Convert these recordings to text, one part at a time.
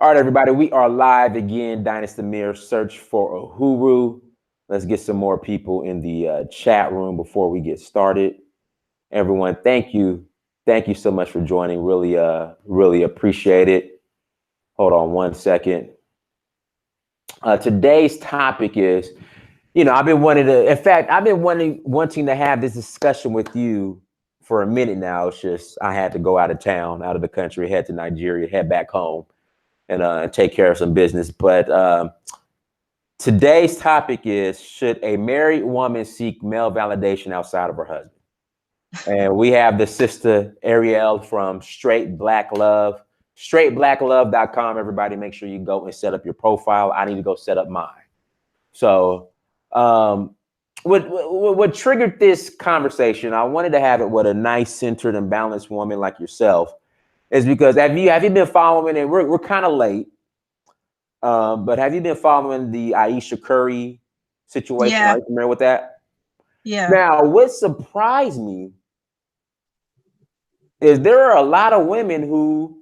All right, everybody, we are live again. Dynasty Mirror, search for a Huru. Let's get some more people in the chat room before we get started. Everyone, thank you. Thank you so much for joining. Really appreciate it. Hold on one second. Today's topic is, I've been wanting to, in fact, I've been wanting to have this discussion with you for a minute now. It's just, I had to go out of town, out of the country, head to Nigeria, head back home and take care of some business. But today's topic is, should a married woman seek male validation outside of her husband? And we have the sister Ariel from Straight Black Love, straightblacklove.com. Everybody make sure you go and set up your profile. I need to go set up mine. So what triggered this conversation, I wanted to have it with a nice, centered, and balanced woman like yourself, is because have you been following, and we're kind of late, but have you been following the Aisha Curry situation? Yeah. Are you familiar with that? Yeah. Now, what surprised me is there are a lot of women who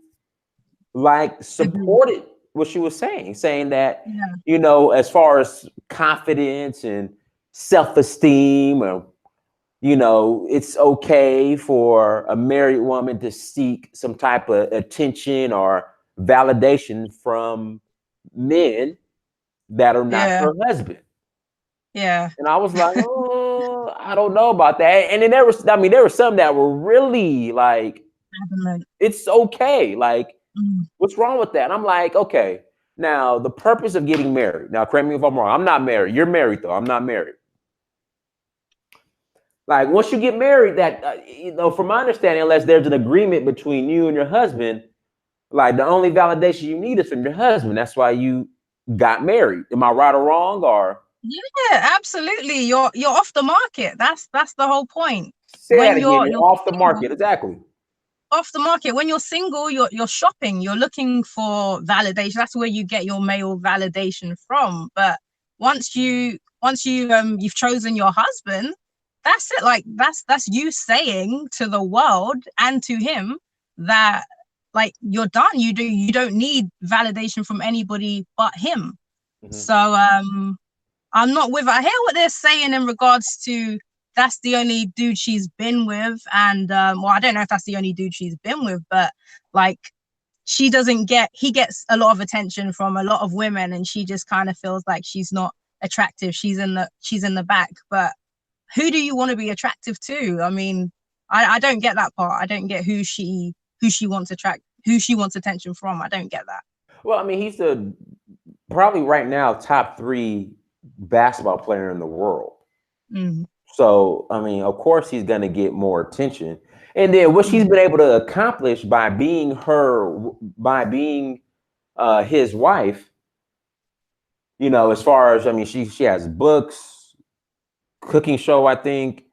supported what she was saying that, as far as confidence and self-esteem, or it's okay for a married woman to seek some type of attention or validation from men that are not her husband. Yeah. And I was like, oh, I don't know about that. And then there were some that were really like, it's okay. Like, what's wrong with that? And I'm like, okay, now the purpose of getting married. Now, correct me if I'm wrong. I'm not married. You're married though. I'm not married. Like, once you get married, that, from my understanding, unless there's an agreement between you and your husband, like, the only validation you need is from your husband. That's why you got married. Am I right or wrong? Or yeah, absolutely. You're off the market. That's the whole point. Say when that again. you're Off the single, market. Exactly. Off the market. When you're single, you're shopping. You're looking for validation. That's where you get your male validation from. But once you've chosen your husband, that's it. Like, that's you saying to the world and to him that, like, you're done. You don't need validation from anybody but him. So I'm not with it. I hear what they're saying in regards to that's the only dude she's been with, and well, I don't know if that's the only dude she's been with, but like, he gets a lot of attention from a lot of women, and she just kind of feels like she's not attractive. She's in the back. But who do you want to be attractive to? I mean, I don't get that part. I don't get who she wants attention from. I don't get that. Well, I mean, he's the probably right now top 3 basketball player in the world. So, I mean, of course he's going to get more attention. And then what she's been able to accomplish by being his wife, as far as, I mean, she has books, cooking show, I think,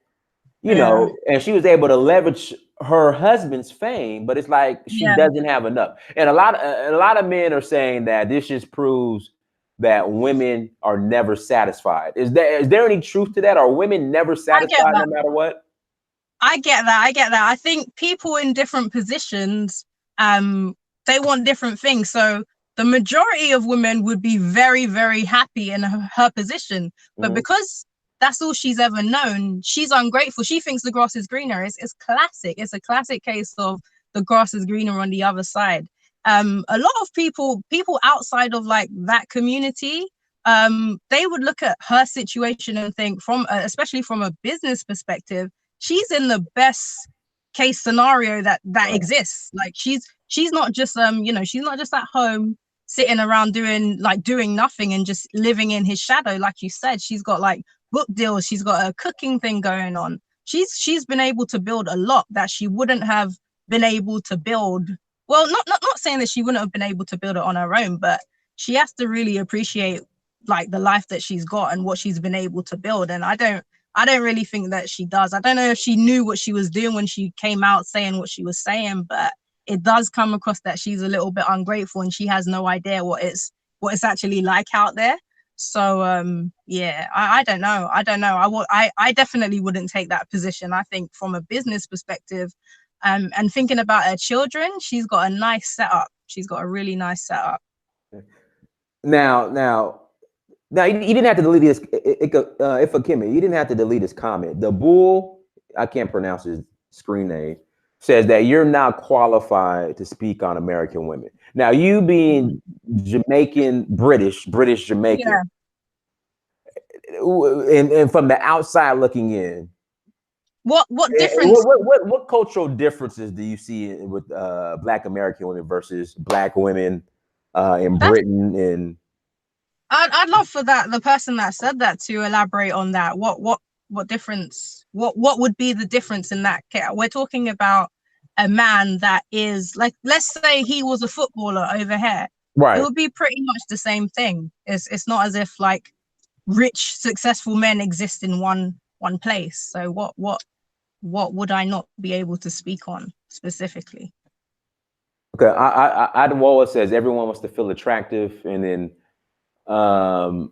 and she was able to leverage her husband's fame, but it's like she doesn't have enough. And a lot of men are saying that this just proves that women are never satisfied. Is there any truth to that? Are women never satisfied no matter what? I get that. I think people in different positions, they want different things. So the majority of women would be very, very happy in her position, but because that's all she's ever known, she's ungrateful. She thinks the grass is greener. It's classic. It's a classic case of the grass is greener on the other side. A lot of people outside of like that community, they would look at her situation and think, especially from a business perspective, she's in the best case scenario that exists. Like, she's not just she's not just at home sitting around doing nothing and just living in his shadow. Like you said, she's got like book deals, she's got a cooking thing going on. She's been able to build a lot that she wouldn't have been able to build. Well, not saying that she wouldn't have been able to build it on her own, but she has to really appreciate like the life that she's got and what she's been able to build. And I don't really think that she does. I don't know if she knew what she was doing when she came out saying what she was saying, but it does come across that she's a little bit ungrateful and she has no idea what it's actually like out there. So yeah, I don't know. I definitely wouldn't take that position. I think from a business perspective, and thinking about her children, she's got a nice setup. She's got a really nice setup. Now, he didn't have to delete his if Kimmy. He didn't have to delete his comment. The bull, I can't pronounce his screen name, says that you're not qualified to speak on American women. Now, you being Jamaican, British Jamaican, Yeah. and from the outside looking in, What difference? what cultural differences do you see with Black American women versus Black women in That's, Britain and I'd love for the person that said that to elaborate on that. What difference? What would be the difference in that case? We're talking about a man that is like, let's say he was a footballer over here. It right? would be pretty much the same thing. It's not as if like rich, successful men exist in one place. So what would I not be able to speak on specifically? Okay, Adwoa says everyone wants to feel attractive, and then um,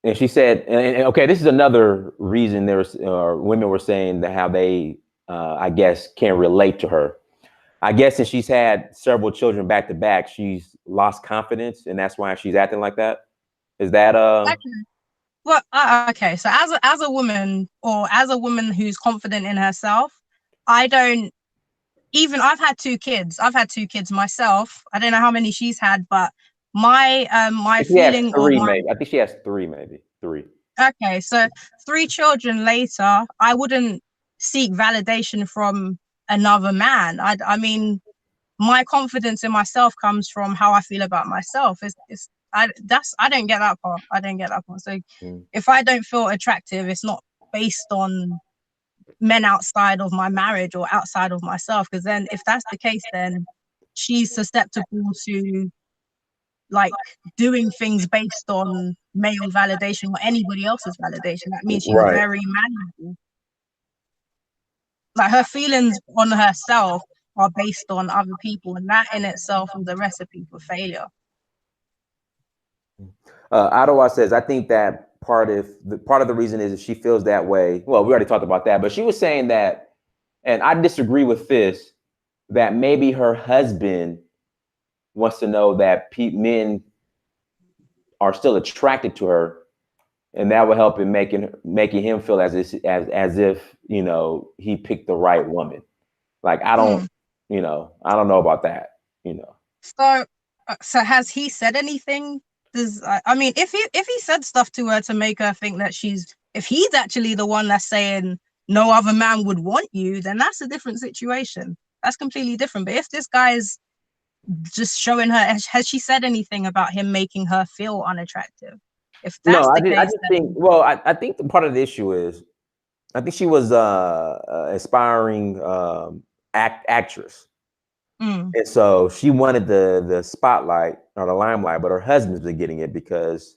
and she said, and okay, this is another reason there's women were saying that how they, I guess, can't relate to her. I guess since she's had several children back to back, she's lost confidence, and that's why she's acting like that. Is that Okay. Well, okay. So as a woman, or as a woman who's confident in herself, I don't even. I've had two kids. I've had two kids myself. I don't know how many she's had, but my she has feeling or three, my maybe. I think she has three, maybe three. okay. So three children later, I wouldn't seek validation from another man. I mean, my confidence in myself comes from how I feel about myself. I don't get that part. I don't get that part. So Mm. if I don't feel attractive, it's not based on men outside of my marriage or outside of myself. Because then if that's the case, then she's susceptible to like doing things based on male validation or anybody else's validation. That means she's Right. very malleable. Like her feelings on herself are based on other people, and that in itself is a recipe for failure. Ottawa says, I think that part of the reason is that she feels that way. Well, we already talked about that, but she was saying that, and I disagree with this, that maybe her husband wants to know that men are still attracted to her, and that will help in making him feel as if he picked the right woman. Like I don't know about that. You know. So, so has he said anything? Does I mean, if he said stuff to her to make her think that if he's actually the one that's saying no other man would want you, then that's a different situation. That's completely different. But if this guy's just showing her, has she said anything about him making her feel unattractive? If No, that's the I case, just think. then Well, I think the part of the issue is I think she was aspiring actress, mm, and so she wanted the spotlight or the limelight, but her husband's been getting it because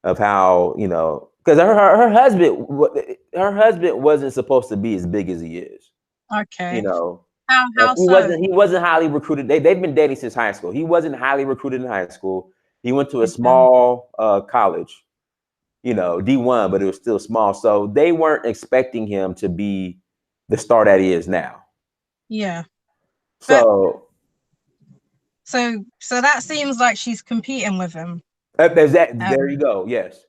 of how because her husband wasn't supposed to be as big as he is. You okay. know, How so? he wasn't highly recruited. They've been dating since high school. He wasn't highly recruited in high school. He went to a Okay. small college, D1, but it was still small. So they weren't expecting him to be the star that he is now. Yeah. But So so that seems like she's competing with him. there you go. Yes.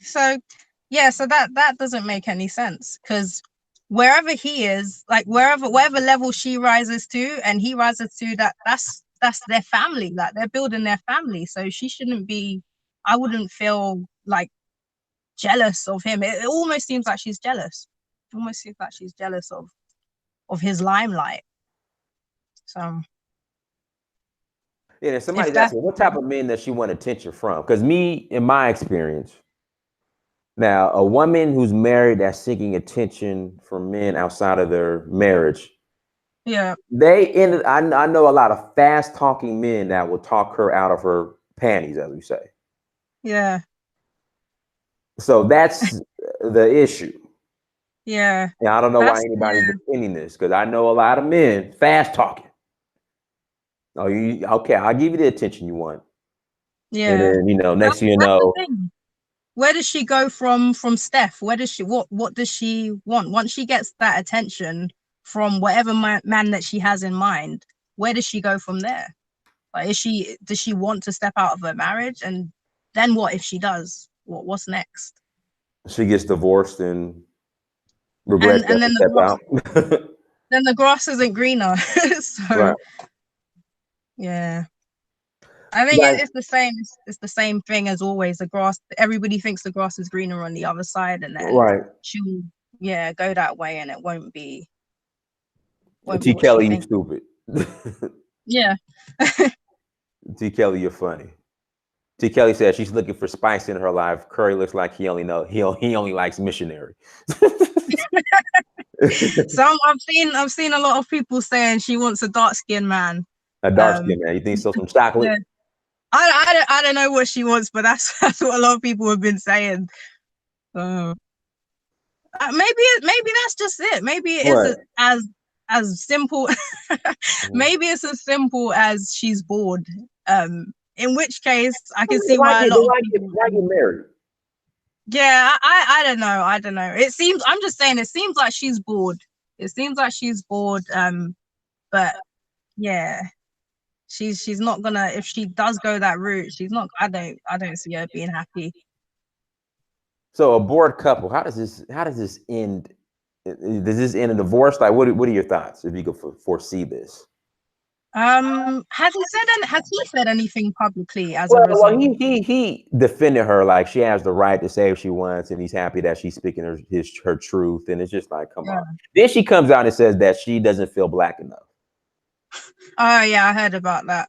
So yeah, so that doesn't make any sense because wherever he is, like wherever level she rises to and he rises to, that's their family. Like they're building their family. So she shouldn't be. I wouldn't feel like jealous of him. It almost seems like she's jealous. It almost seems like she's jealous of his limelight. So Yeah. if Somebody's that's asking what type of men does she want attention from? Because me, in my experience, now a woman who's married that's seeking attention from men outside of their marriage, yeah, I know a lot of fast talking men that will talk her out of her panties, as we say. yeah, So that's the issue. yeah. And I don't know why That's anybody's defending this because I know a lot of men fast talking. Oh, you okay? I'll give you the attention you want, and yeah. then next thing you That's the know, thing. Where does she go from Steph? Where does she what does she want once she gets that attention from whatever man that she has in mind? Where does she go from there? Like, does she want to step out of her marriage? And then what if she does? What's next? She gets divorced and regrets And to then step out. then the grass isn't greener. So Right. yeah. I think Like, it's the same. It's the same thing as always. The grass. Everybody thinks the grass is greener on the other side, and then right. she'll go that way, and it won't be T. what she Kelly, you thinks. stupid. Yeah. T. Kelly, you're funny. T. Kelly said she's looking for spice in her life. Curry looks like he only likes missionary. I've seen a lot of people saying she wants a dark skinned man. A dark skin man. You think so? Some chocolate? Yeah. I don't know what she wants, but that's what a lot of people have been saying. Maybe that's just it. Maybe it isn't as simple. Maybe it's as simple as she's bored. In which case, I can see why a lot of people. Why get married? Yeah, I don't know. I don't know. It seems. I'm just saying. It seems like she's bored. It seems like she's bored. But yeah, she's not gonna. If she does go that route, she's not. I don't see her being happy. So a bored couple. How does this end? Does this end in divorce? Like, what are your thoughts if you could foresee this? Has he said anything publicly as a result? Well, he defended her like she has the right to say if she wants, and he's happy that she's speaking her truth. And it's just like, come on. Then she comes out and says that she doesn't feel black enough. Oh yeah, I heard about that.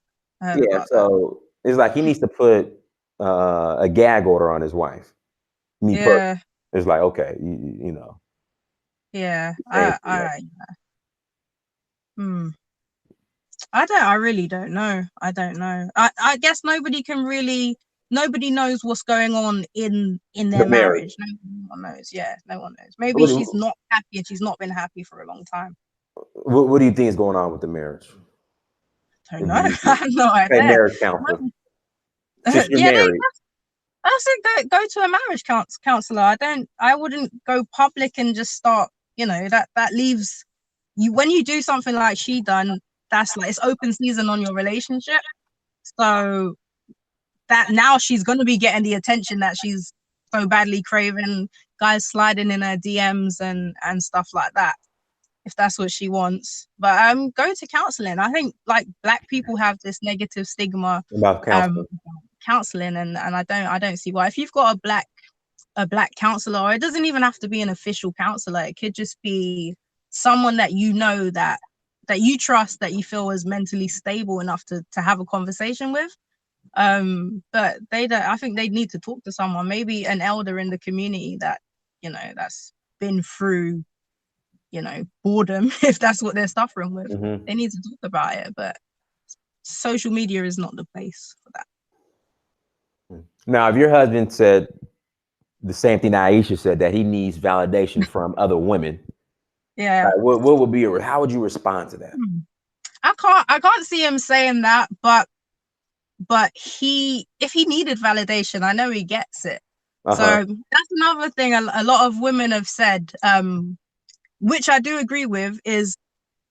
So it's like he needs to put a gag order on his wife. Personally. It's like, okay, you know. Yeah, I really don't know. I don't know. I guess nobody knows what's going on in their marriage. No one knows. Yeah, no one knows. Maybe she's not happy and she's not been happy for a long time. What do you think is going on with the marriage? I don't know. I have no idea. Hey, marriage counselor. Since you're married. I said go to a marriage counselor. I wouldn't go public and just start, that leaves you, when you do something like she done, that's like, it's open season on your relationship. So that now she's going to be getting the attention that she's so badly craving, guys sliding in her DMs and stuff like that, if that's what she wants. But go to counseling. I think like black people have this negative stigma about counseling, and I don't see why. If you've got a black counselor, or it doesn't even have to be an official counselor, it could just be someone that that you trust, that you feel is mentally stable enough to have a conversation with. But I think they need to talk to someone, maybe an elder in the community that that's been through boredom, if that's what they're suffering with. They need to talk about it, but social media is not the place for that. Now, if your husband said the same thing that Aisha said, that he needs validation from other women, what would be how would you respond to that? I can't see him saying that, but if he needed validation, I know he gets it. So that's another thing a lot of women have said, which I do agree with, is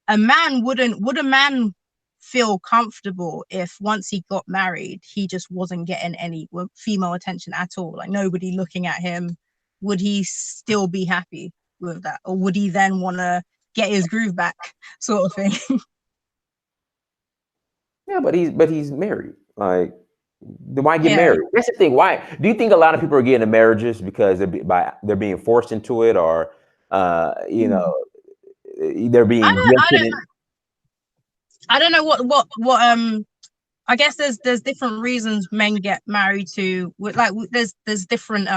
would a man feel comfortable if once he got married he just wasn't getting any female attention at all, like nobody looking at him? Would he still be happy with that, or would he then want to get his groove back, sort of thing? Yeah, but he's married. Like, why get married? That's the thing. Why do you think a lot of people are getting into marriages because they're being forced into it, or they're being I don't know what I guess there's different reasons men get married to, like there's different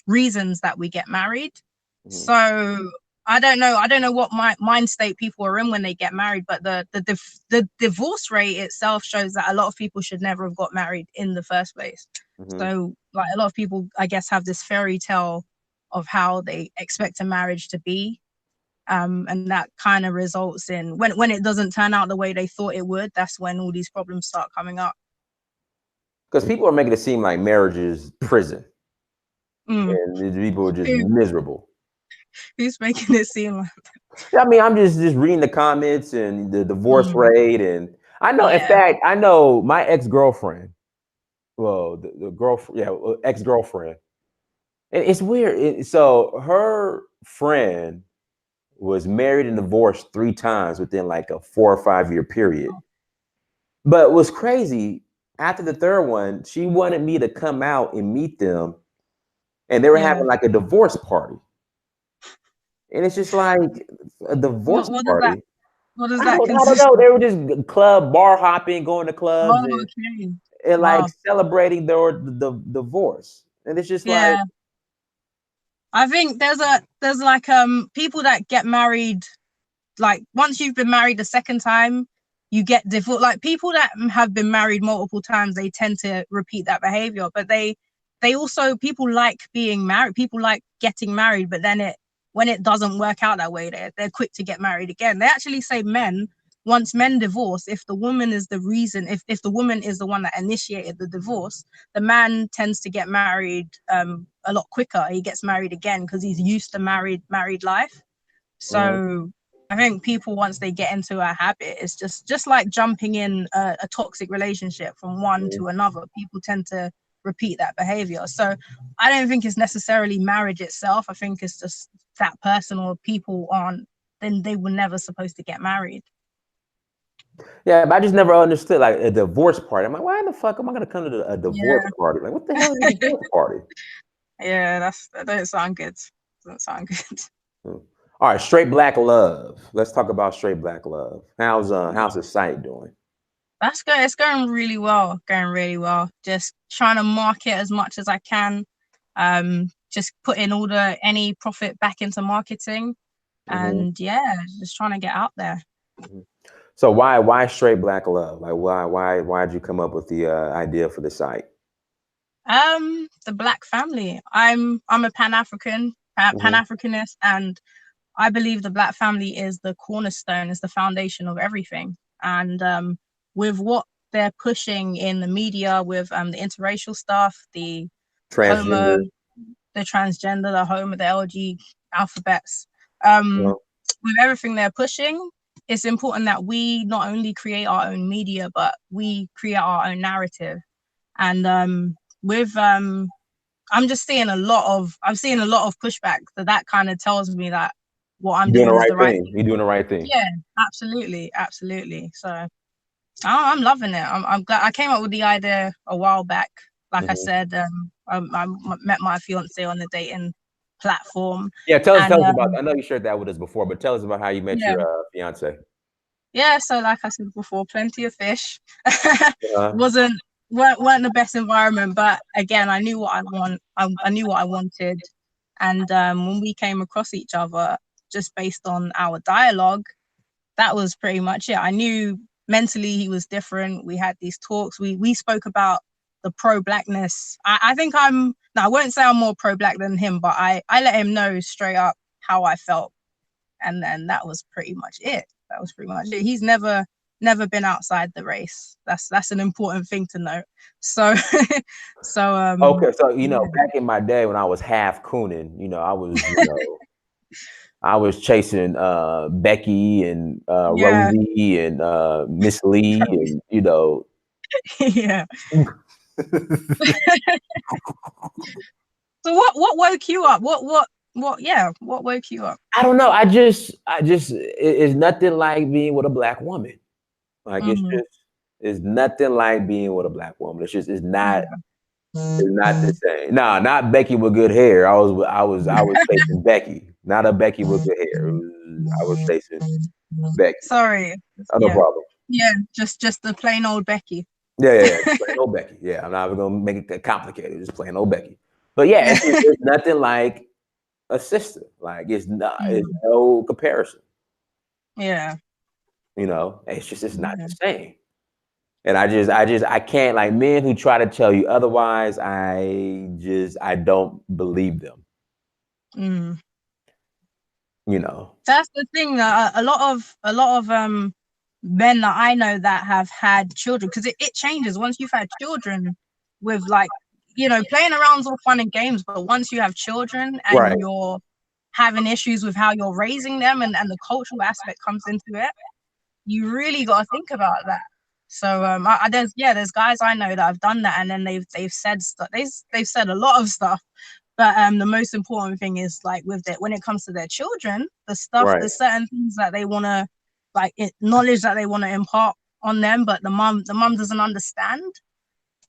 reasons that we get married. So I don't know what mind state people are in when they get married, but the divorce rate itself shows that a lot of people should never have got married in the first place. So like a lot of people, I guess, have this fairy tale of how they expect a marriage to be. And that kind of results in when it doesn't turn out the way they thought it would, that's when all these problems start coming up. Because people are making it seem like marriage is prison. And people are just miserable. Who's making it seem like that? I mean, I'm just reading the comments and the divorce rate, and I know. In Yeah, fact, I know my ex-girlfriend. Well, the girlfriend, yeah, ex-girlfriend. And it's weird. So her friend was married and divorced 3 times within like a 4 or 5 year period. But what's crazy, after the third one, she wanted me to come out and meet them, and they were yeah. having like a divorce party. And it's just like a divorce What does that party. what does I that don't, I don't consist know. of? They were just club bar hopping, going to clubs Oh, and, okay. like Wow. celebrating the divorce. And it's just like, Yeah. I think there's like people that get married, like once you've been married a second time, you get divorced. Like people that have been married multiple times, they tend to repeat that behavior. But they also, people like being married, people like getting married, but then when it doesn't work out that way, they're quick to get married again. They actually say once men divorce, if the woman is the reason, if the woman is the one that initiated the divorce, the man tends to get married a lot quicker. He gets married again because he's used to married life. mhm, So I think people, once they get into a habit, it's just like jumping in a toxic relationship from one mhm. to another. People tend to repeat that behavior. So I don't think it's necessarily marriage itself. I think it's just that person or people aren't, then they were never supposed to get married. Yeah, but I just never understood like a divorce party. I'm like, why in the fuck am I gonna come to a divorce Yeah, party? Like, what the hell is a divorce party? yeah, that don't sound good. Doesn't sound good. Hmm. All right, straight black love. Let's talk about straight black love. How's the site doing? That's good. It's going really well. Going really well. Just trying to market as much as I can. Just putting any profit back into marketing, Hmm. and yeah, just trying to get out there. Hmm. So why straight black love? Like why'd you come up with the idea for the site? The Black family. I'm a Hmm. Pan-Africanist, and I believe the Black family is the cornerstone, is the foundation of everything. And with what they're pushing in the media, with the interracial stuff, the homo, Transgender. the transgender, the homo, the LG alphabets, Uh, with everything they're pushing, it's important that we not only create our own media, but we create our own narrative. And with I'm seeing a lot of pushback. So that kind of tells me that what I'm you're doing the doing is right the right thing. thing. You're doing the right thing. Yeah, absolutely, absolutely. So I'm loving it. I'm glad I came up with the idea a while back. Like I Hmm. said, I met my fiance on the dating platform, Yeah, tell and us about. I know you shared that with us before, but tell us about how you met yeah, your fiance. yeah. So like I said before, plenty of fish. Uh, wasn't weren't the best environment, but again, I knew what I want. I knew what I wanted, and when we came across each other, just based on our dialogue, that was pretty much it. I knew mentally he was different. We had these talks. We spoke about the pro-blackness. I think I won't say I'm more pro-black than him, but I let him know straight up how I felt, and then that was pretty much it. That was pretty much it. He's never been outside the race. That's an important thing to note. So so okay, so yeah. back in my day when I was half cooning, I was chasing Becky and Yeah. Rosie and Miss Lee and Yeah. So what woke you up? What yeah, what woke you up? I don't know. It's nothing like being with a black woman. Like Mm, it's nothing like being with a black woman. yeah. it's not the same. Nah, not Becky with good hair. I was chasing Becky, not a Becky with good hair. I was chasing Becky. Sorry. Oh, no Yeah. problem. Yeah, just the plain old Becky. Yeah, just plain old Becky. Yeah, I'm not even gonna make it complicated. Just plain old Becky. But yeah, Yeah. it's nothing like a sister. Like it's Mm, no comparison. yeah. It's not Yeah. the same. And I can't, like, men who try to tell you otherwise. I don't believe them. Mm. You know. That's the thing that a lot of men that I know that have had children, because it changes once you've had children with, like, playing around's all fun and games, but once you have children Right. and you're having issues with how you're raising them, and the cultural aspect comes into it, you really got to think about that. So there's guys I know that have done that, and then they've said stuff. They've said a lot of stuff. But the most important thing is like when it comes to their children, the certain things that they want to like knowledge that they want to impart on them, but the mum doesn't understand.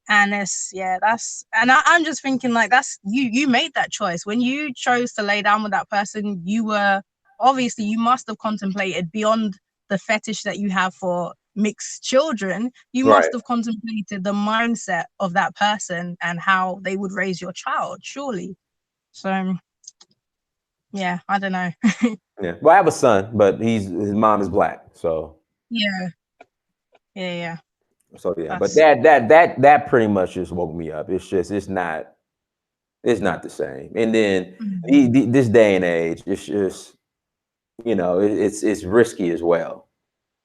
And I'm just thinking like that's you made that choice when you chose to lay down with that person. You must have contemplated beyond the fetish that you have for mixed children. You must have contemplated the mindset of that person and how they would raise your child, surely. So yeah, I don't know. Yeah, well, I have a son, but his mom is black, so yeah. So yeah, but that pretty much just woke me up. It's not the same. And then this day and age, it's just it's risky as well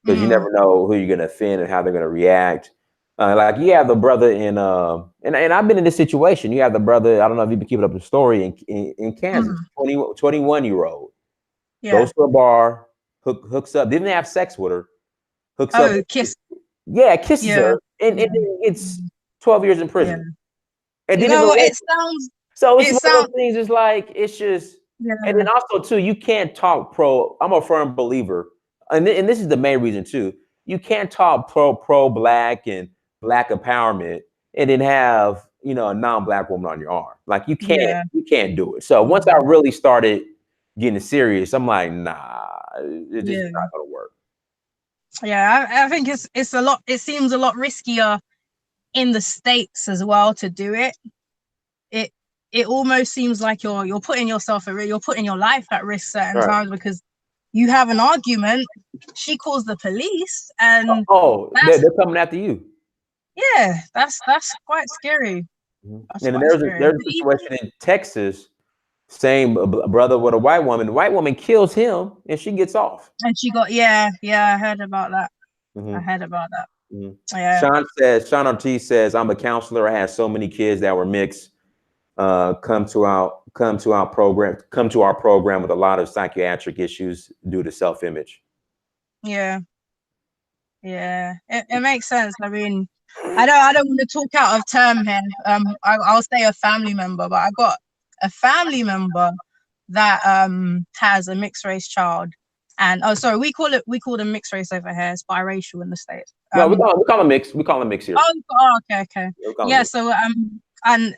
because you never know who you're gonna offend and how they're gonna react. Like you have the brother in and I've been in this situation. You have the brother. I don't know if you've been keeping up the story in Kansas. 21-year-old goes to a bar, hooks up, didn't have sex with her, hooks up. Kiss. Yeah, kisses her, and it's 12 years in prison. And then it sounds. So it's one of those things. It's like it's just, and then also too, you can't talk pro. I'm a firm believer, and this is the main reason too. You can't talk pro black and black empowerment, and then have a non-black woman on your arm. Like you can't do it. So once I really started getting serious, I'm like, nah, it's just not gonna work. Yeah, I think it's a lot. It seems a lot riskier in the States as well to do it. It almost seems like you're putting yourself you're putting your life at risk certain times because you have an argument. She calls the police, and they're coming after you. Yeah, that's quite scary. And there's a situation in Texas. Same brother with a white woman. The white woman kills him, and she gets off. And she got I heard about that. I heard about that. Yeah. Sean Ortiz says, "I'm a counselor. I had so many kids that were mixed. Come to our program with a lot of psychiatric issues due to self-image." Yeah, it makes sense. I mean, I don't want to talk out of term here. I'll say a family member, but I got a family member that has a mixed race child, and we call them mixed race over here. It's biracial in the States. No, we call them mixed. We call them mixed here. Okay. Yeah, so and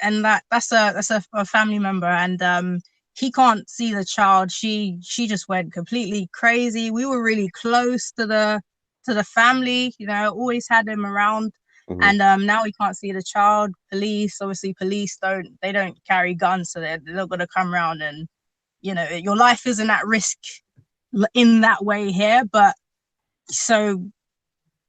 that's a family member, and he can't see the child. She just went completely crazy. We were really close to the family, always had him around. And now he can't see the child. Police don't carry guns, so they're not gonna come around, and your life isn't at risk in that way here. But so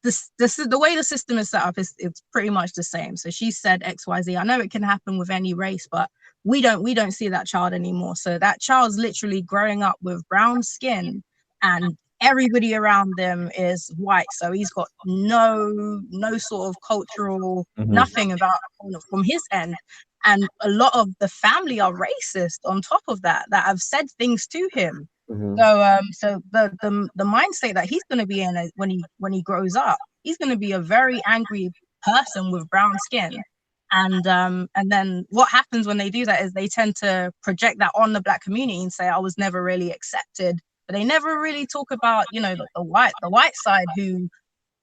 this is the way the system is set up. It's pretty much the same. So she said XYZ. I know it can happen with any race, but we don't see that child anymore. So that child's literally growing up with brown skin, and everybody around them is white. So he's got no sort of cultural nothing about from his end. And a lot of the family are racist on top of that have said things to him. So the mindset that he's going to be in when he grows up, he's going to be a very angry person with brown skin. And then what happens when they do that is they tend to project that on the Black community and say, I was never really accepted. But they never really talk about, the white side who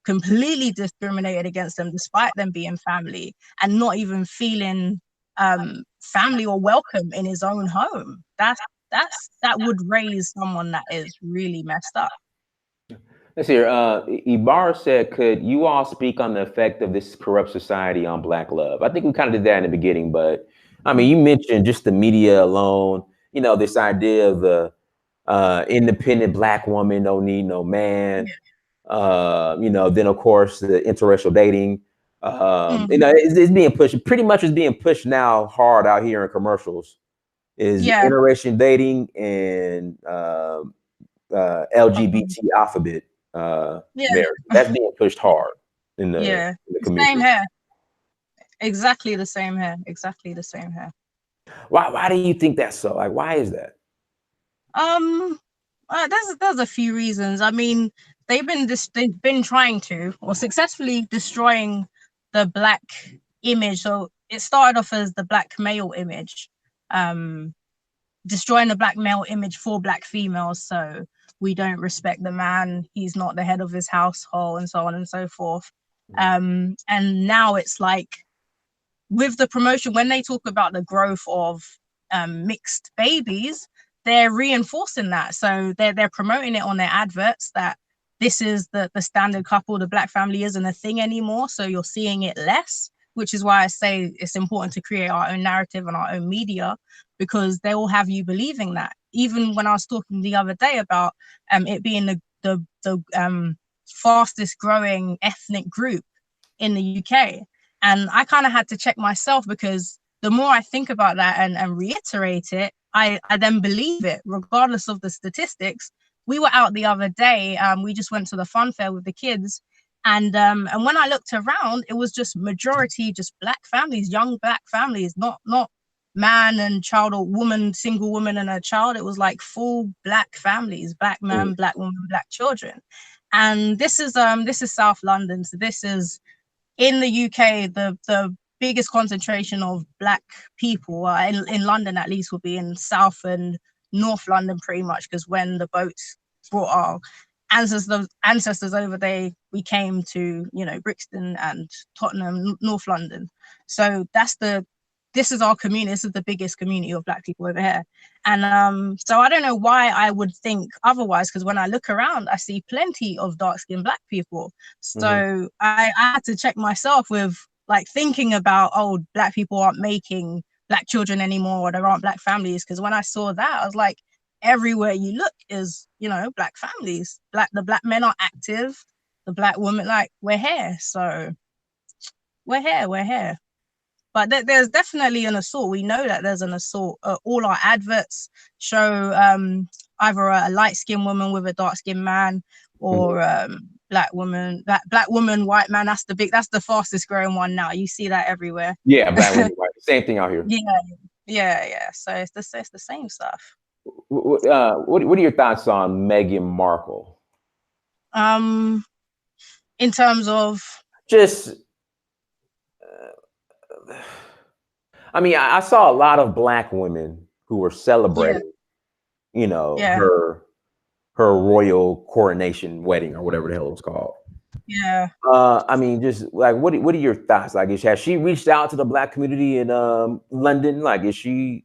completely discriminated against them despite them being family and not even feeling family or welcome in his own home. That would raise someone that is really messed up. Let's hear. Ibarra said, "Could you all speak on the effect of this corrupt society on Black love?" I think we kind of did that in the beginning, but I mean, you mentioned just the media alone. This idea of the independent Black woman don't need no man. Then of course the interracial dating. It's being pushed. Pretty much is being pushed now hard out here in commercials. Is interracial dating and LGBT alphabet marriage. That's being pushed hard in the community. Same here. Exactly the same here. Why do you think that's so? Like, why is that? There's a few reasons. I mean, they've been trying to, or successfully destroying the black image. So it started off as the black male image, destroying the black male image for black females. So we don't respect the man, he's not the head of his household, and so on and so forth. And now it's like, with the promotion, when they talk about the growth of mixed babies, they're reinforcing that. So they're promoting it on their adverts that this is the standard couple, the black family isn't a thing anymore. So you're seeing it less, which is why I say it's important to create our own narrative and our own media, because they will have you believing that. Even when I was talking the other day about it being the fastest growing ethnic group in the UK. And I kind of had to check myself, because the more I think about that and reiterate it, I then believe it, regardless of the statistics. We were out the other day. We just went to the fun fair with the kids. And when I looked around, it was just majority, just black families, young black families, not man and child, or woman, single woman and a child. It was like full black families, black man, black woman, black children. And this is South London. So this is, in the UK, the biggest concentration of black people in London, at least, will be in South and North London, pretty much, because when the boats brought our ancestors over there, we came to, you know, Brixton and Tottenham, North London. So this is our community. This is the biggest community of black people over here. And so I don't know why I would think otherwise, because when I look around, I see plenty of dark-skinned black people. So I had to check myself with, like, thinking about, oh, black people aren't making black children anymore, or there aren't black families. Because when I saw that, I was like, everywhere you look is, you know, black families. The black men are active. The black women, like, we're here. So we're here. But there's definitely an assault. We know that there's an assault. All our adverts show either a light-skinned woman with a dark-skinned man, or black woman, white man. That's the fastest growing one now. You see that everywhere. Yeah, black women, white. Same thing out here. Yeah. So it's the same stuff. What are your thoughts on Meghan Markle? In terms of just. I mean, I saw a lot of black women who were celebrating, you know, her royal coronation wedding, or whatever the hell it was called. Yeah. I mean, just like, what are your thoughts? Like, has she reached out to the black community in London? Like, is she?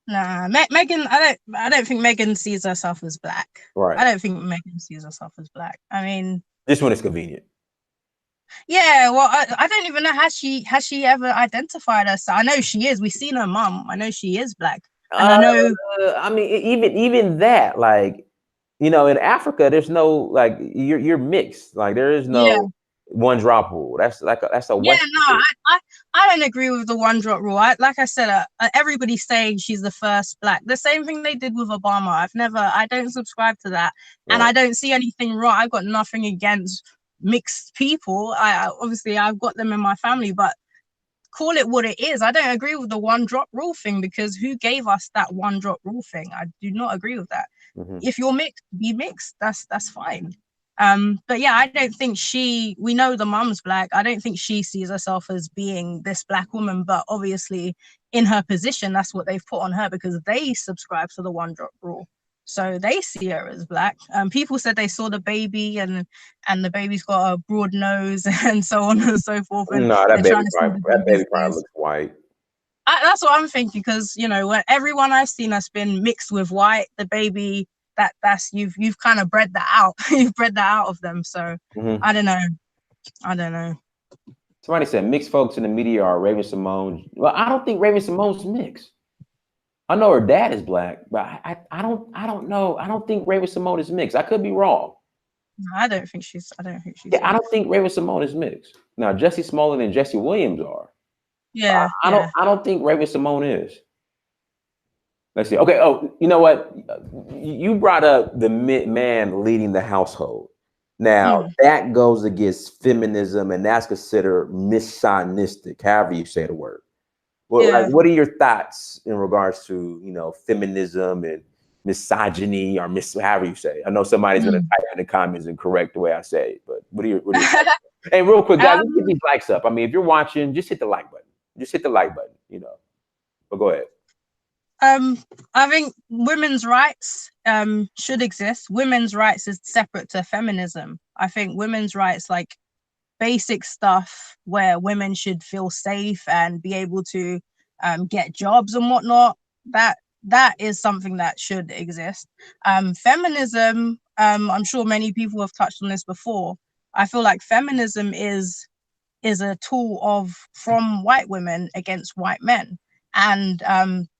Nah, Meghan. I don't think Meghan sees herself as black. Right. I don't think Meghan sees herself as black. I mean, this one is convenient. Yeah, well, I don't even know, has she ever identified herself? I know she is. We've seen her mom. I know she is black. And I know. I mean, even that, like, you know, in Africa, there's no, like, you're mixed. Like, there is no one drop rule. That's a I don't agree with the one drop rule. Like I said, everybody's saying she's the first black. The same thing they did with Obama. I don't subscribe to that, and I don't see anything wrong. I've got nothing against mixed people. Obviously I've got them in my family, but call it what it is. I don't agree with the one drop rule thing, because who gave us that one drop rule thing? I do not agree with that. If you're mixed, be mixed. That's fine. But yeah, I don't think we know the mum's black. I don't think she sees herself as being this black woman, but obviously in her position, that's what they've put on her, because they subscribe to the one drop rule. So they see her as black. People said they saw the baby, and the baby's got a broad nose and so on and so forth. And no, that baby probably looks white. That's what I'm thinking, because, you know, when everyone I've seen has been mixed with white, the baby, that's you've kind of bred that out. You've bred that out of them. So I don't know. Somebody said mixed folks in the media are Raven Symone. Well, I don't think Raven Symone's mixed. I know her dad is black, but I don't know. I don't think Raven Symone is mixed. I could be wrong. No, I don't think she's. Yeah, I don't think Raven Symone is mixed. Now, Jesse Smollett and Jesse Williams are. Yeah. I don't think Raven Symone is. Let's see. Okay. Oh, you know what? You brought up the man leading the household. Now that goes against feminism, and that's considered misogynistic, however you say the word. Well, like, what are your thoughts in regards to, you know, feminism and, misogyny or however you say. I know somebody's gonna type in the comments and correct the way I say it, but what are your Hey, real quick, guys, let's get these likes up. I mean, if you're watching, just hit the like button. Just hit the like button, you know. But go ahead. I think women's rights should exist. Women's rights is separate to feminism. I think women's rights, like basic stuff where women should feel safe and be able to get jobs and whatnot, that is something that should exist. Feminism, I'm sure many people have touched on this before. I feel like feminism is a tool from white women against white men. And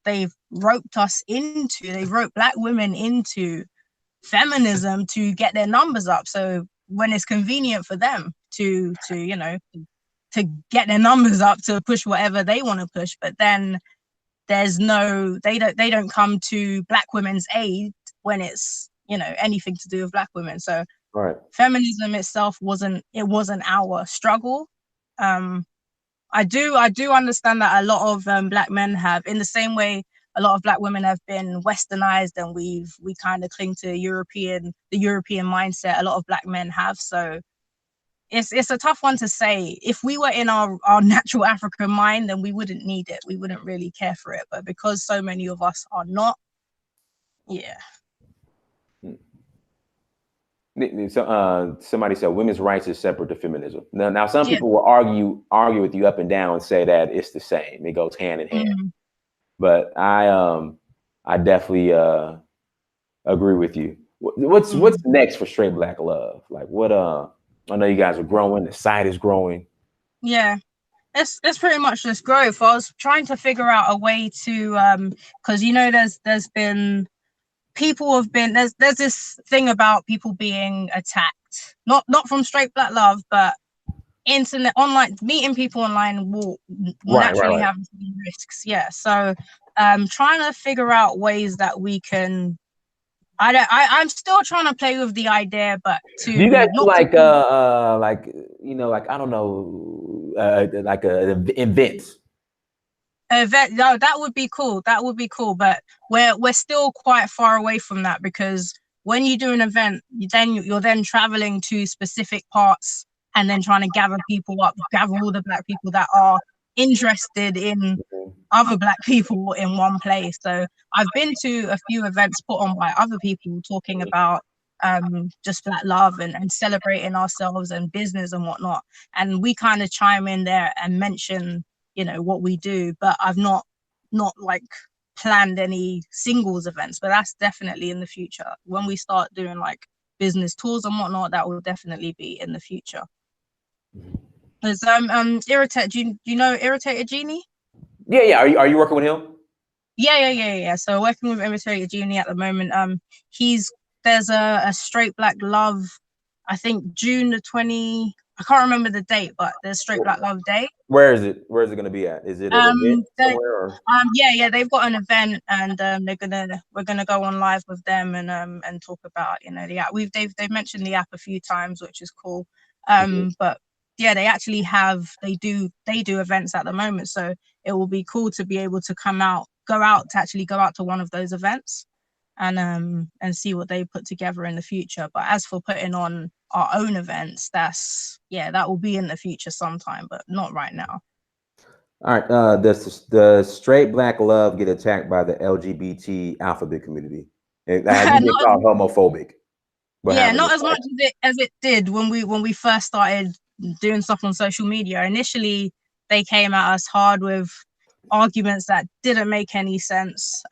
they've roped black women into feminism to get their numbers up. So when it's convenient for them to get their numbers up, to push whatever they want to push, but then they don't come to black women's aid when it's anything to do with black women. So feminism itself wasn't our struggle. I do understand that a lot of black men have, in the same way a lot of black women have been westernized and we kind of cling to the European mindset. A lot of black men have. So it's a tough one to say. If we were in our natural African mind, then we wouldn't need it. We wouldn't really care for it. But because so many of us are not, yeah. So, somebody said women's rights is separate to feminism. Now some people will argue with you up and down and say that it's the same. It goes hand in hand. But I definitely agree with you. What's next for Straight Black Love? Like what? I know you guys are growing. The site is growing. Yeah, it's pretty much just growth. I was trying to figure out a way to because there's been. People have been there's this thing about people being attacked, not from Straight Black Love, but internet online, meeting people online will naturally have risks. Yeah, so trying to figure out ways that we can. I'm still trying to play with the idea, but do you guys do like I don't know, like an event? No, that would be cool. But we're still quite far away from that, because when you do an event, you're then traveling to specific parts and then trying to gather all the black people that are interested in other black people in one place. So I've been to a few events put on by other people talking about just black love and celebrating ourselves and business and whatnot, and we kind of chime in there and mention what we do, but I've not like planned any singles events, but that's definitely in the future. When we start doing like business tours and whatnot, that will definitely be in the future. Because Irritate, do you know Irritated Genie? Yeah. Are you working with him? Yeah. So working with Irritated Genie at the moment. There's a Straight Black Love, I think June the 20. I can't remember the date, but there's Straight Black Love Day. Where is it going to be at? Is it an event somewhere? Or? Yeah, they've got an event, and we're gonna go on live with them and talk about the app. They've mentioned the app a few times, which is cool. But yeah, they do events at the moment, so it will be cool to be able to go out to one of those events and see what they put together in the future. But as for putting on our own events, that will be in the future sometime, but not right now. All right. The Straight Black Love get attacked by the LGBT alphabet community. And have you been called homophobic? Yeah, not as much as it did when we first started doing stuff on social media. Initially, they came at us hard with arguments that didn't make any sense.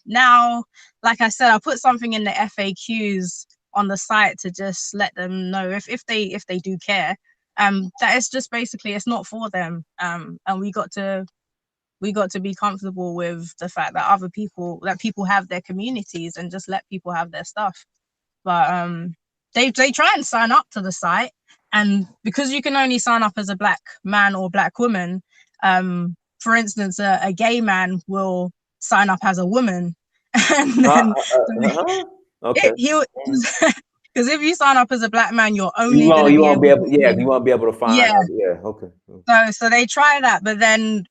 Now, like I said, I put something in the FAQs on the site to just let them know if they do care, that it's just basically it's not for them, and we got to be comfortable with the fact that people have their communities, and just let people have their stuff. But they try and sign up to the site, and because you can only sign up as a black man or black woman, for instance, a gay man will sign up as a woman, and then okay. Because if you sign up as a black man, you're only you won't be able to find. Okay. So they try that, but then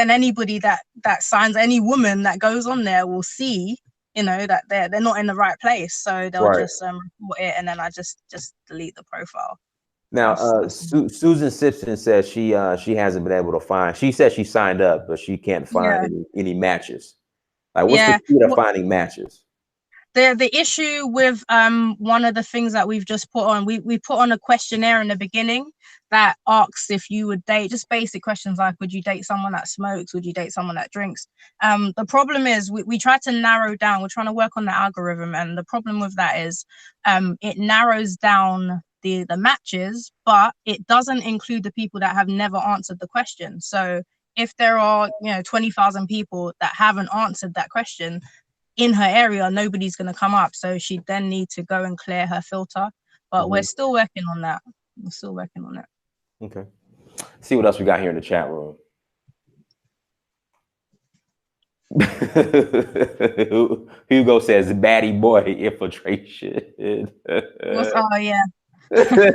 anybody that signs, any woman that goes on there will see, you know, that they're not in the right place, so they'll Right. just report it, and then I just delete the profile. Now, That's Susan Simpson says she hasn't been able to find. She says she signed up, but she can't find yeah, any matches. Like, what's the yeah. key to finding matches? The issue with one of the things that we've just put on, we put on a questionnaire in the beginning that asks if you would date, just basic questions like, would you date someone that smokes, would you date someone that drinks? The problem is we try to narrow down, we're trying to work on the algorithm, and the problem with that is it narrows down the matches, but it doesn't include the people that have never answered the question. So if there are 20,000 people that haven't answered that question in her area, nobody's going to come up, so she'd then need to go and clear her filter, but we're still working on that. Okay, see what else we got here in the chat room. Hugo says baddie boy infiltration. Oh yeah. Yeah.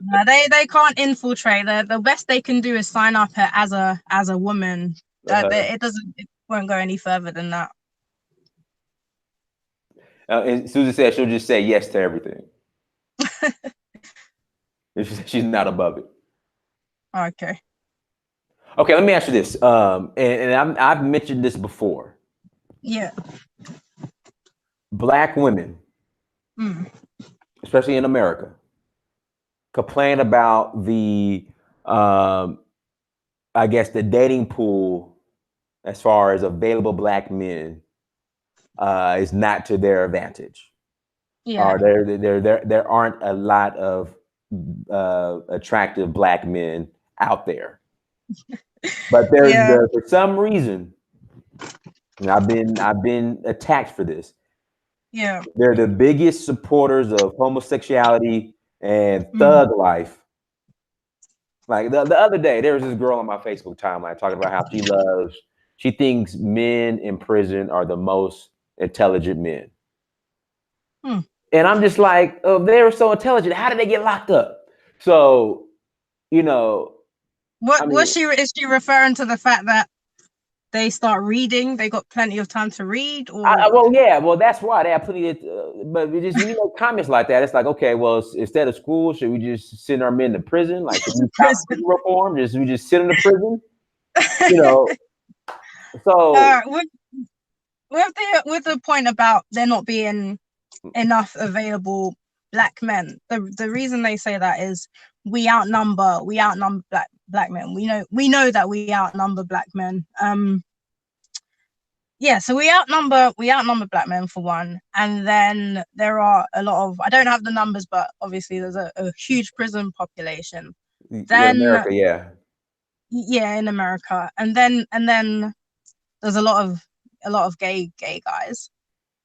No, they can't infiltrate. The best they can do is sign up as a woman. It won't go any further than that. And Susan said she'll just say yes to everything. She's not above it. Okay. Okay, let me ask you this. And I've mentioned this before. Yeah. Black women, especially in America, complain about the, I guess, the dating pool as far as available Black men is not to their advantage. Yeah. There aren't a lot of attractive Black men out there. But for some reason, and I've been attacked for this. Yeah. They're the biggest supporters of homosexuality and thug life. Like the other day, there was this girl on my Facebook timeline talking about how she thinks men in prison are the most intelligent men. And I'm just like, oh, they were so intelligent. How did they get locked up? So, is she referring to the fact that they start reading? They got plenty of time to read, or well, that's why they have plenty of. But we just comments like that, it's like, okay, well, instead of school, should we just send our men to prison? Like, should we stop prison reform? We just sit in the prison, So with the point about there not being enough available Black men, the reason they say that is we outnumber black men. We know that we outnumber Black men. So we outnumber Black men for one, and then there are a lot of, I don't have the numbers, but obviously there's a huge prison population. Then in America, in America, and then there's a lot of gay guys.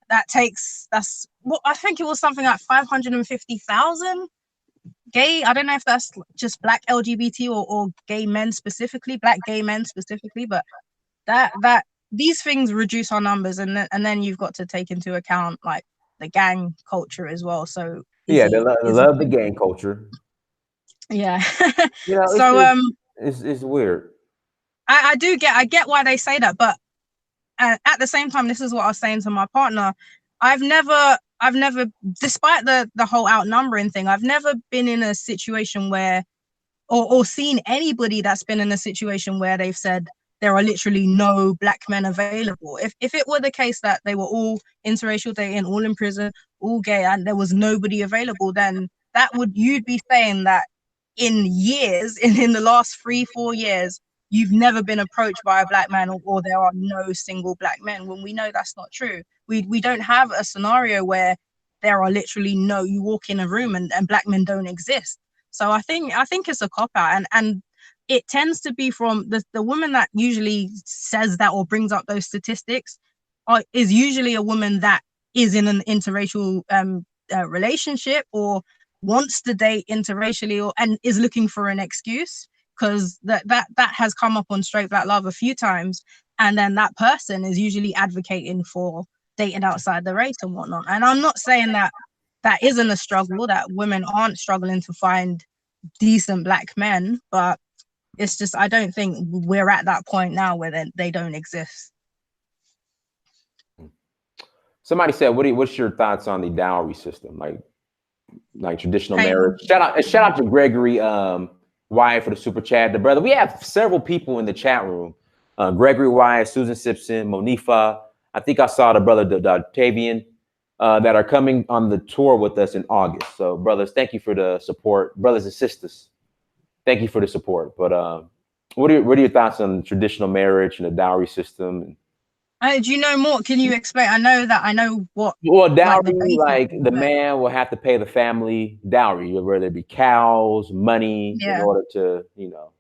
That's what I think it was, something like 550,000 gay. I don't know if that's just Black LGBT or gay men specifically, Black gay men specifically, but that these things reduce our numbers, and then you've got to take into account like the gang culture as well. So they love the gang culture. Yeah. So it's weird. I get why they say that, but at the same time, this is what I was saying to my partner. I've never, despite the whole outnumbering thing, I've never been in a situation where, or seen anybody that's been in a situation where they've said there are literally no Black men available. If it were the case that they were all interracial dating, all in prison, all gay, and there was nobody available, then you'd be saying that in years, in the last 3-4 years, you've never been approached by a Black man, or there are no single Black men, when we know that's not true. We don't have a scenario where there are literally you walk in a room and Black men don't exist. So I think it's a cop-out, and it tends to be from the woman that usually says that or brings up those statistics is usually a woman that is in an interracial relationship, or wants to date interracially, and is looking for an excuse, because that has come up on Straight Black Love a few times, and then that person is usually advocating for dating outside the race and whatnot. And I'm not saying that isn't a struggle, that women aren't struggling to find decent Black men, but it's just, I don't think we're at that point now where they don't exist. Somebody said, what's your thoughts on the dowry system? Like traditional Paying. marriage. Shout out to Gregory Wyatt for the super chat. The brother, we have several people in the chat room. Gregory Wyatt, Susan Simpson, Monifa. I think I saw the brother Octavian that are coming on the tour with us in August. So, brothers, thank you for the support. Brothers and sisters, thank you for the support. But what are your thoughts on traditional marriage and the dowry system? Do you know more? Can you explain? I know what. Well, Like the dowry, basics like of the it. man will have to pay the family dowry, whether it be cows, money, in Yeah. order to, you know.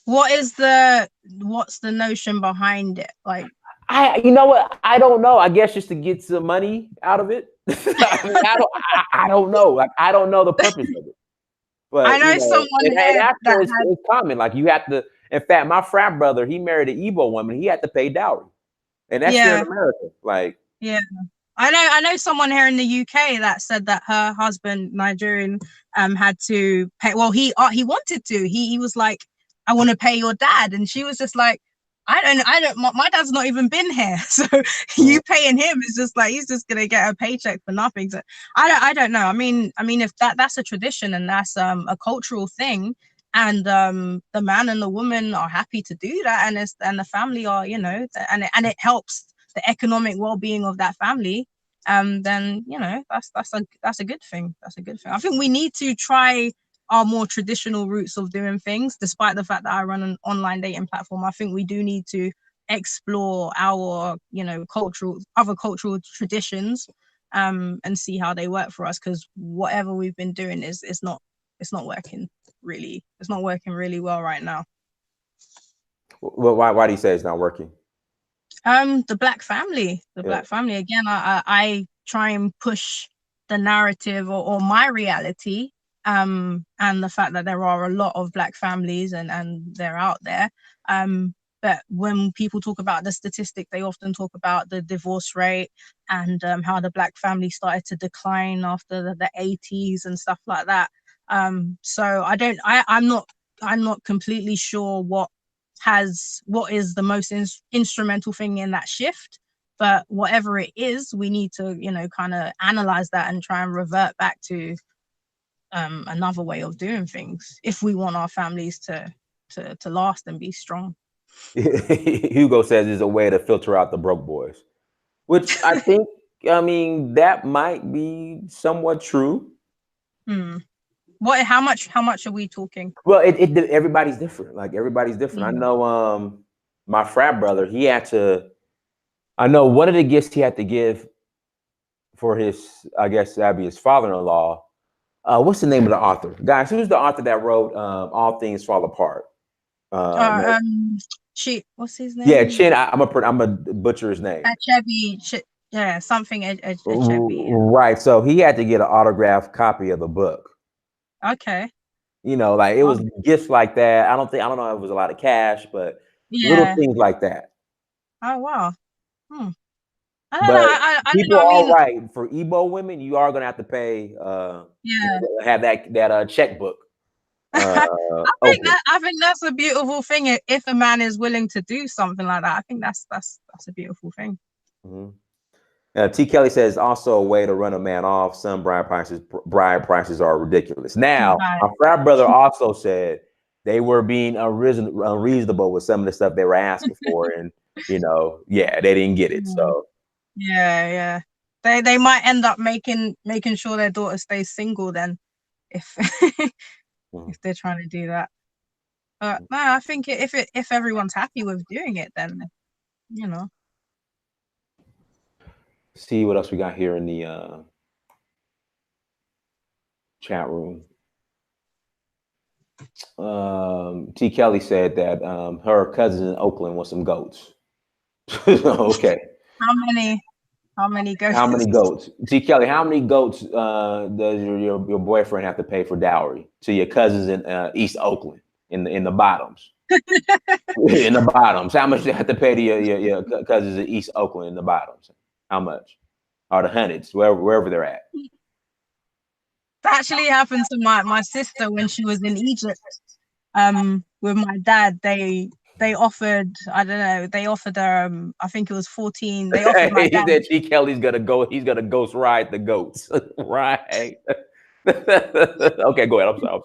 What's the notion behind it? Like, You know what? I don't know. I guess just to get some money out of it. I mean, I don't know. Like, I don't know the purpose of it. I But you know know, someone and here after that it's common. Like you have to. In fact, my frat brother, he married an Igbo woman. He had to pay dowry, and that's here in yeah, America. Like, yeah. I know someone here in the UK that said that her husband, Nigerian, had to pay. Well, he wanted to. He was like, I want to pay your dad, and she was just like, I don't. My dad's not even been here, so you paying him is just like he's just gonna get a paycheck for nothing. So I don't know. I mean, if that's a tradition and that's a cultural thing, and the man and the woman are happy to do that, and the family are, you know, and it helps the economic well-being of that family, then you know that's a good thing. That's a good thing. I think we need to try our more traditional routes of doing things, despite the fact that I run an online dating platform. I think we do need to explore our, you know, other cultural traditions, and see how they work for us, because whatever we've been doing is not working really. It's not working really well right now. well, why do you say it's not working? The black family, black family. Again, I try and push the narrative or my reality, and the fact that there are a lot of black families and they're out there. But when people talk about the statistic, they often talk about the divorce rate and how the black family started to decline after the 80s and stuff like that. So I'm not completely sure what is the most instrumental thing in that shift, but whatever it is, we need to, you know, kind of analyze that and try and revert back to another way of doing things if we want our families to last and be strong. Hugo says it's a way to filter out the broke boys, which I think, I mean, that might be somewhat true. How much are we talking? Well, everybody's different. Like everybody's different. I know my frat brother, I know one of the gifts he had to give for his, I guess that'd be his father-in-law. What's the name of the author? Guys, who's the author that wrote All Things Fall Apart? What's his name? Yeah, Chin. I'm a butcher his name. Chevy, yeah, something Chevy. Right. So he had to get an autographed copy of the book. Okay. You know, like it was gifts like that. I don't know if it was a lot of cash, but little things like that. Oh wow. I don't But know. I don't people know. I mean, are right. For Igbo women, you are gonna have to pay have that checkbook. I think that's a beautiful thing. If a man is willing to do something like that, I think that's a beautiful thing. T. Kelly says also a way to run a man off. Some bride prices are ridiculous. Now, my frat brother also said they were being unreasonable with some of the stuff they were asking for, and you know, they didn't get it. So yeah, they might end up making sure their daughter stays single then, if if they're trying to do that. But no, I think if everyone's happy with doing it, then you know. See what else we got here in the chat room. T. Kelly said that her cousin in Oakland wants some goats. Okay. How many goats? How many goats? T. Kelly, how many goats does your boyfriend have to pay for dowry to your cousins in East Oakland in the bottoms? In the bottoms. How much do you have to pay to your cousins in East Oakland in the bottoms? How much? Or the hundreds, wherever they're at. That actually happened to my sister when she was in Egypt. With my dad, they they offered, I don't know, they offered I think it was 14. They offered my He dad. said G. Kelly's gonna go. He's gonna ghost ride the goats. Right. Okay, go ahead. I'm sorry.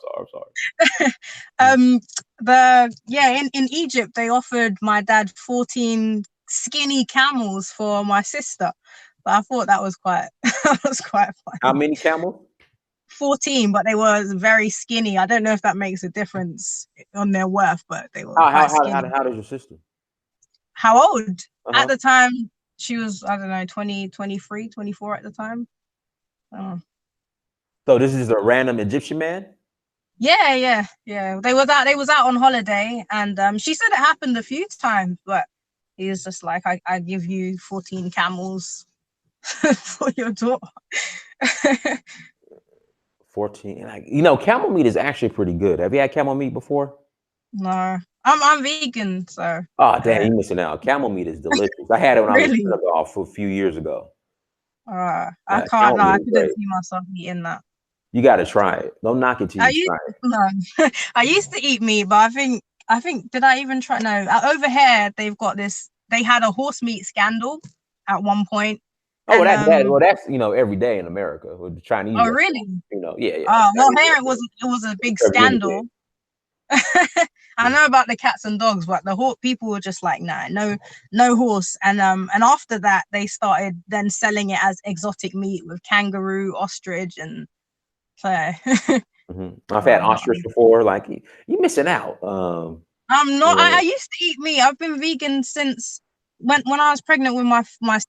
In Egypt they offered my dad 14 skinny camels for my sister. But I thought that was quite that was quite funny. How many camels? 14, but they were very skinny. I don't know if that makes a difference on their worth, but they were quite skinny. How does your sister? How old? Uh-huh. At the time, she was, I don't know, 20, 23, 24 at the time. Oh. So this is a random Egyptian man? Yeah. They was out on holiday, and she said it happened a few times, but he was just like, I give you 14 camels for your daughter. 14. Like, camel meat is actually pretty good. Have you had camel meat before? No. I'm vegan, so. Oh, dang, you're missing out. Camel meat is delicious. I had it when I was in Really? Senegal a few years ago. I Yeah, can't. camel No, meat I is couldn't great. see myself eating that. You got to try it. Don't knock it till you try it. No. I used to eat meat, but I think did I even try? No. Over here they've got this. They had a horse meat scandal at one point. Oh, And, that's every day in America with the Chinese. Oh, really? Yeah. Oh, well, here it was a big scandal. I know about the cats and dogs, but the people were just like, nah, no horse. And after that, they started then selling it as exotic meat with kangaroo, ostrich, and so. I've had ostrich before. Like you missing out. I'm not. I used to eat meat. I've been vegan since when I was pregnant with my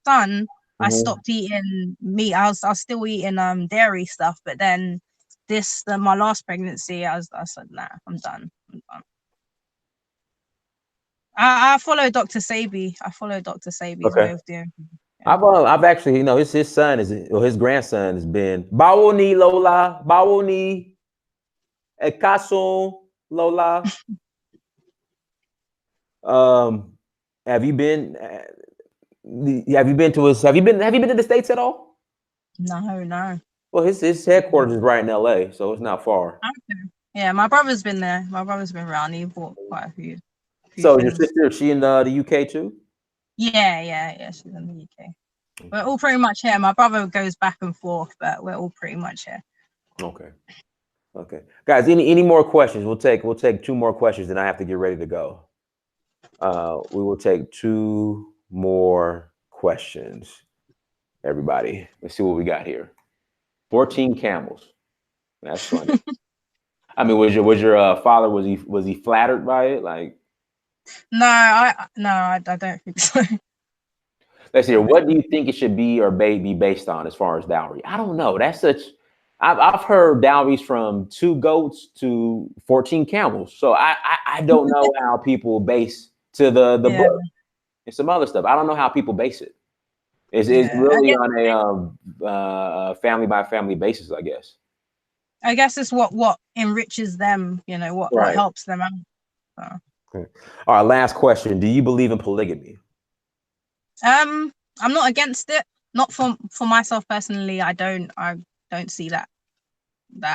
son. I stopped eating meat. I was still eating dairy stuff, but then my last pregnancy, I said, nah, I'm done. I follow Dr. Sabi. Sabi's way of doing. Yeah. I've actually, his son his grandson has been Bawoni Lola, Bawoni Ekason Lola. Have you been to the States at all? No. Well, his headquarters is right in LA, so it's not far. Okay. Yeah, my brother's been there. My brother's been around. He bought quite a few so things. your sister, is she in the UK too? Yeah, she's in the UK. We're all pretty much here. My brother goes back and forth, but we're all pretty much here. Okay. Guys, any more questions? We'll take 2 more questions, then I have to get ready to go. We will take 2 more questions. Everybody, let's see what we got here. 14 camels. That's funny. I mean, was your father, was he flattered by it? Like, no, I don't think so. Let's hear. What do you think it should be or be based on as far as dowry? I don't know. That's I've heard dowries from 2 goats to 14 camels. So I don't know how people base to the book and some other stuff. I don't know how people base it. It's really on a family by family basis, I guess. I guess it's what enriches them, what helps them out. So. Okay. All right, last question. Do you believe in polygamy? I'm not against it. Not for myself personally. I don't see that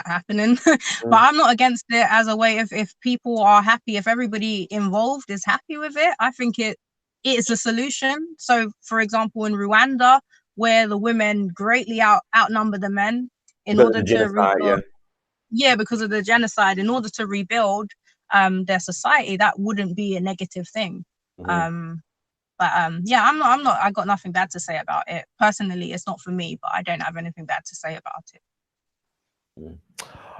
happening. But I'm not against it as a way of, if people are happy, if everybody involved is happy with it, I think it is a solution. So for example, in Rwanda, where the women greatly outnumber the men, in order to rebuild, because of the genocide, in order to rebuild their society, that wouldn't be a negative thing. But I'm not. I got nothing bad to say about it. Personally, it's not for me, but I don't have anything bad to say about it.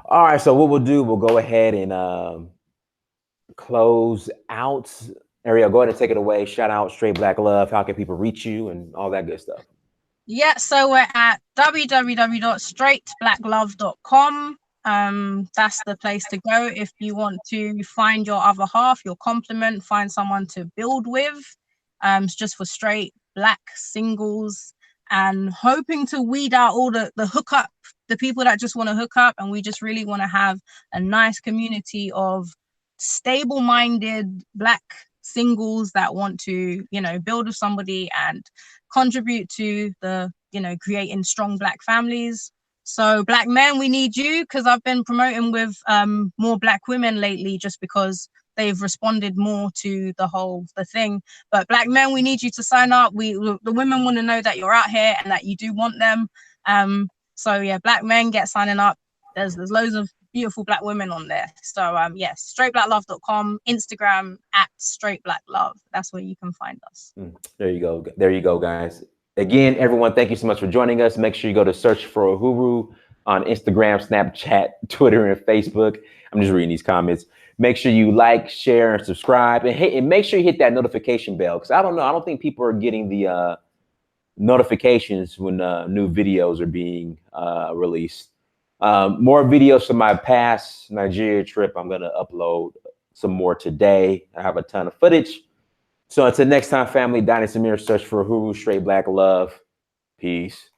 All right. So what we'll do, we'll go ahead and close out. Ariel, go ahead and take it away. Shout out Straight Black Love. How can people reach you and all that good stuff? Yeah. So we're at www.straightblacklove.com. That's the place to go if you want to find your other half, your complement, find someone to build with. It's just for straight Black singles, and hoping to weed out all the hookup, the people that just want to hook up, and we just really want to have a nice community of stable-minded Black singles that want to, build with somebody and contribute to the, creating strong Black families. So Black men, we need you, because I've been promoting with more Black women lately, just because they've responded more to the thing. But black men, we need you to sign up. The women want to know that you're out here and that you do want them. So yeah, black men, get signing up. There's loads of beautiful black women on there. So yes, straightblacklove.com, Instagram @straightblacklove. That's where you can find us. There you go. There you go, guys. Again, everyone, thank you so much for joining us. Make sure you go to Search for Uhuru on Instagram, Snapchat, Twitter, and Facebook. I'm just reading these comments. Make sure you like, share, and subscribe, and make sure you hit that notification bell, because I don't think people are getting the notifications when new videos are being released. More videos from my past Nigeria trip. I'm gonna upload some more today. I have a ton of footage. So until next time, family, Donnie Samir, Search for Uhuru, Straight Black Love. Peace.